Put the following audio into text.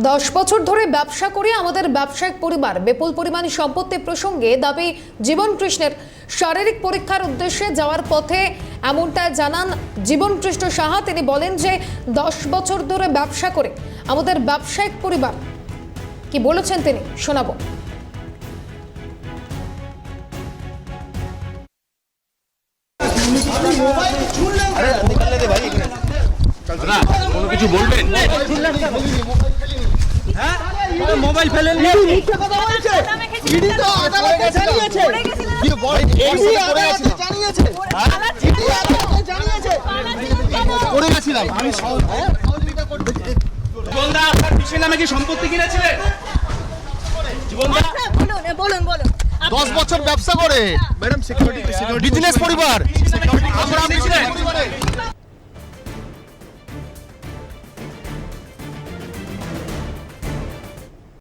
10 বছর ধরে ব্যবসা করে আমাদের ব্যবসায়িক পরিবার বিপুল পরিমাণ সম্পত্তি প্রসঙ্গে দাবি জীবন কৃষ্ণের। শারীরিক পরীক্ষার উদ্দেশ্যে যাওয়ার পথে এমনটা জানান জীবন কৃষ্ণ সাহা। তিনি বলেন যে 10 বছর ধরে ব্যবসা করে আমাদের ব্যবসায়িক পরিবার, কি বলেছেন তিনি শোনাবো। কোনো কিছু বলবেন? মোবাইল ফেলেন করে গেছিলাম আমি। জীবনদা আপনার পিসের নামে কি সম্পত্তি কিনেছিলেন? জীবনদা বলুন 10 বছর ব্যবসা করে ম্যাডাম, সিকিউরিটি বিজনেস পরিবার আমরা